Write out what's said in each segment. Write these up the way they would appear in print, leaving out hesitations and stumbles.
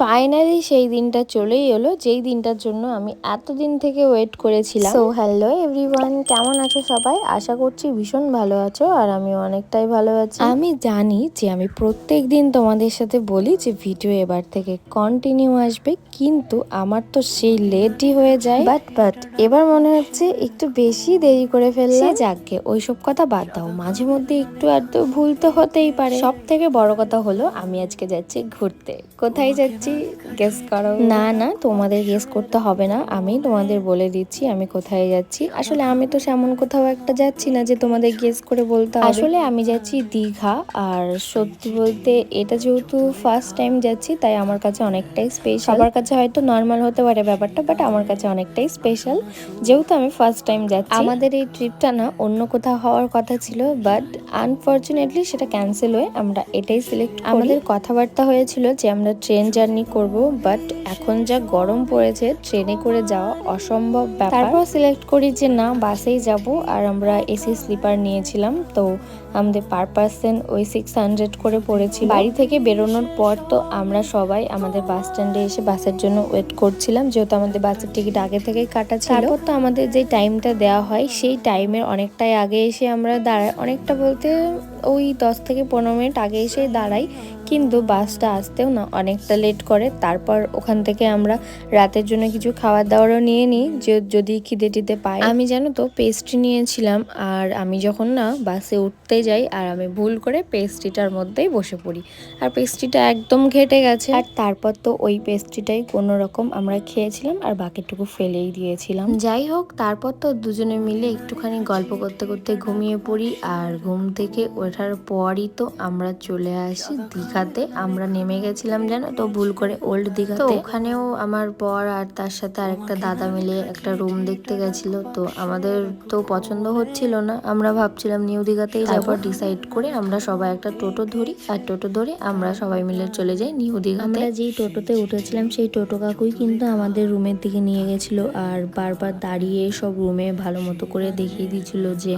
Finally সেই দিনটা চলেই এলো, যেই দিনটার জন্য আমি এতদিন থেকে ওয়েট করেছিলাম। সো হ্যালো এভরিওয়ান, কেমন আছো সবাই? আশা করছি ভীষণ ভালো আছো, আর আমি অনেকটাই ভালো আছি। আমি জানি যে আমি প্রত্যেক দিন তোমাদের সাথে বলি যে ভিডিও এবার থেকে কন্টিনিউ আসবে, কিন্তু আমার তো সেই লেটই হয়ে যায়। বাট এবার মনে হচ্ছে একটু বেশি দেরি করে ফেললাম। যাকগে, ওইসব কথা বাদ দাও, মাঝে মধ্যে একটু আধটু ভুল তো হতেই পারে। সব থেকে বড় কথা হলো আমি আজকে যাচ্ছি ঘুরতে। কোথায় যাচ্ছি গেস করো? না, তোমাদের গেস করতে হবে না, আমি তোমাদের বলে দিচ্ছি আমি কোথায় যাচ্ছি। আসলে আমি তো সেমন কোথাও একটা যাচ্ছি না যে তোমাদের গেস করে বলতে হবে। আসলে আমি যাচ্ছি দীঘা, আর সত্যি বলতে এটা যেহেতু ফার্স্ট টাইম যাচ্ছি, তাই আমার কাছে অনেকটাই স্পেশাল। সবার কাছে হয়তো নর্মাল হতে পারে ব্যাপারটা, বাট আমার কাছে অনেকটাই স্পেশাল, যেহেতু আমি ফার্স্ট টাইম যাচ্ছি। আমাদের এই ট্রিপটা না অন্য কোথাও হওয়ার কথা ছিল, বাট আনফর্চুনেটলি সেটা ক্যান্সেল হয়ে আমরা এটাই সিলেক্ট করি। আমাদের কথাবার্তা হয়েছিল যে আমরা ট্রেন জার্নি করব, বাট এখন যা গরম পড়েছে ট্রেনে করে যাওয়া অসম্ভব ব্যাপার। তারপর সিলেক্ট করি যে না, বাসেই যাব, আর আমরা এসি স্লিপার নিয়েছিলাম। তো আমাদের পার পার্সন ওই 600 করে পড়েছিল। বাড়ি থেকে বেরোনোর পর তো আমরা সবাই আমাদের বাস স্ট্যান্ডে এসে বাসের জন্য ওয়েট করছিলাম, যেহেতু আমাদের বাসের টিকিট আগে থেকেই কাটা ছিল। তারপর তো আমাদের যে টাইমটা দেওয়া হয় সেই টাইমের অনেকটাই আগে এসে আমরা দাঁড়াই, অনেকটা বলতে ওই 10 থেকে 15 মিনিট আগে এসে দাঁড়াই, কিন্তু বাসটা আসতেও না অনেকটা লেট করে। তারপর ওখান থেকে আমরা রাতের জন্য কিছু খাবার দাবারও নিয়ে নিই, যে যদি খিদে টিদে পাই। আমি জানো তো পেস্ট্রি নিয়েছিলাম, আর আমি যখন না বাসে উঠতে যাই আর আমি ভুল করে পেস্ট্রিটার মধ্যেই বসে পড়ি, আর পেস্ট্রিটা একদম ঘেটে গেছে। আর তারপর তো ওই পেস্ট্রিটাই কোনো রকম আমরা খেয়েছিলাম, আর বাকিটুকু ফেলেই দিয়েছিলাম। যাই হোক, তারপর তো দুজনে মিলে একটুখানি গল্প করতে করতে ঘুমিয়ে পড়ি, আর ঘুম থেকে ওঠার পরই তো আমরা চলে আসি দীঘাতে। আমরা নেমে গেছিলাম জানো তো ভুল করে ওল্ড দীঘাতে। তো ওখানেও আমার বর আর তার সাথে আরেকটা দাদা মিলে একটা রুম দেখতে গেছিল। তো আমাদের তো পছন্দ হচ্ছিল না, আমরা ভাবছিলাম নিউ দীঘাতেই যাবো। তারপর ডিসাইড করে আমরা সবাই একটা টোটো ধরি, আর টোটো ধরে আমরা সবাই মিলে চলে যাই নিউ দীঘাতে। আমরা যেই টোটোতে উঠেছিলাম সেই টোটো কাকুই কিন্তু আমাদের রুমের দিকে নিয়ে গেছিল, আর বারবার দাঁড়িয়ে সব রুমে ভালো মতো করে দেখিয়ে দিয়েছিল যে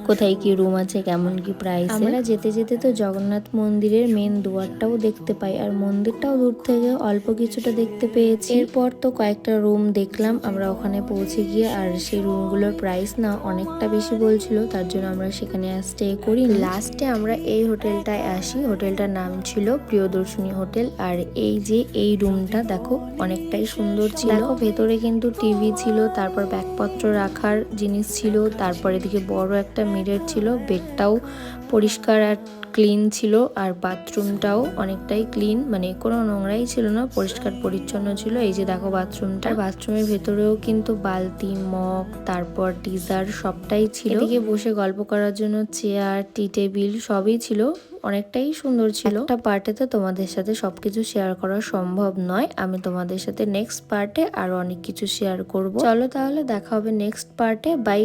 কোথায় কি রুম আছে, কেমন কি প্রাইস। আমরা যেতে যেতে তো জগন্নাথ মন্দিরের মেন দুয়ারটাও দেখতে পাই, আর মন্দিরটাও দূর থেকে অল্প কিছুটা দেখতে পেয়েছি। এরপর তো কয়েকটা রুম দেখলাম আমরা ওখানে পৌঁছে গিয়ে, আর সেই রুমগুলোর প্রাইস না অনেকটা বেশি বলছিল, তার জন্য আমরা সেখানে স্টে করি। লাস্টে আমরা এই হোটেলটায় আসি, হোটেলটার নাম ছিল প্রিয়দর্শিনী হোটেল। আর এই যে এই রুমটা দেখো অনেকটাই সুন্দর ছিল। দেখো ভেতরে কিন্তু টিভি ছিল, তারপর ব্যাগপত্র রাখার জিনিস ছিল, তারপর এদিকে বড় একটা মিরর ছিল, বেডটাও পরিষ্কার আর ক্লিন ছিল, আর বাথরুমটাও অনেকটাই ক্লিন, মানে কোনো নোংরাই ছিল না, পরিষ্কার পরিচ্ছন্ন ছিল। এই যে দেখো বাথরুমটা, বাথরুমের ভেতরেও কিন্তু বালতি, মগ, তারপর ডিজার সবটাই ছিল। এদিকে বসে গল্প করার জন্য চেয়ার, টি টেবিল সবই ছিল, অনেকটাই সুন্দর ছিল। একটা পার্টে তো তোমাদের সাথে সবকিছু শেয়ার করা সম্ভব নয়, আমি তোমাদের সাথে নেক্সট পার্টে আরো অনেক কিছু শেয়ার করব। চলো তাহলে দেখা হবে নেক্সট পার্টে, বাই।